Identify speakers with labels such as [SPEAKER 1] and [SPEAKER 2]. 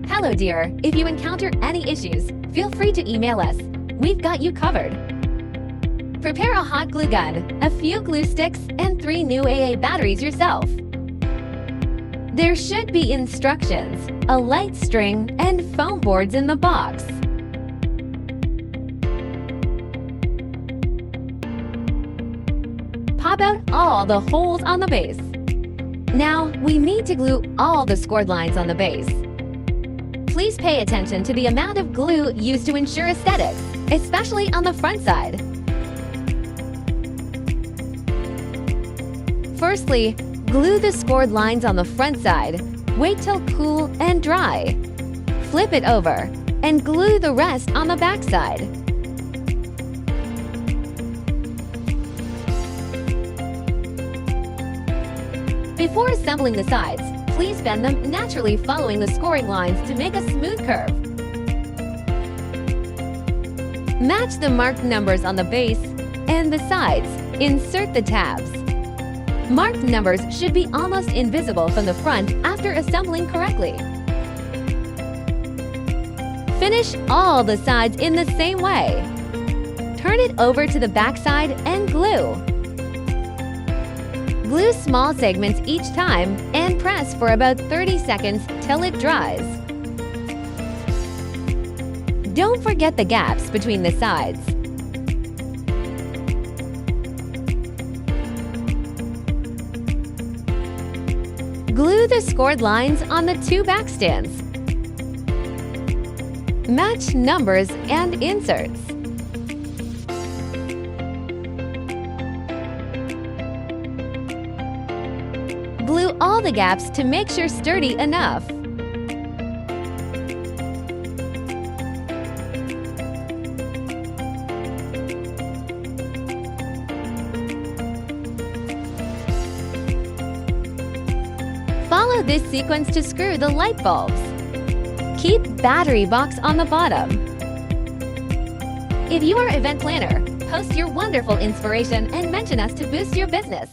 [SPEAKER 1] Hello dear, if you encounter any issues, feel free to email us. We've got you covered. Prepare a hot glue gun, a few glue sticks, and 3 new AA batteries yourself. There should be instructions, a light string, and foam boards in the box. Pop out all the holes on the base. Now, we need to glue all the scored lines on the base. Please pay attention to the amount of glue used to ensure aesthetics, especially on the front side. Firstly, glue the scored lines on the front side. Wait till cool and dry. Flip it over and glue the rest on the back side. Before assembling the sides, please bend them naturally following the scoring lines to make a smooth curve. Match the marked numbers on the base and the sides. Insert the tabs. Marked numbers should be almost invisible from the front after assembling correctly. Finish all the sides in the same way. Turn it over to the back side and glue. Glue small segments each time and press for about 30 seconds till it dries. Don't forget the gaps between the sides. Glue the scored lines on the 2 back stands. Match numbers and inserts. Glue all the gaps to make sure sturdy enough. Follow this sequence to screw the light bulbs. Keep battery box on the bottom. If you are an event planner, post your wonderful inspiration and mention us to boost your business.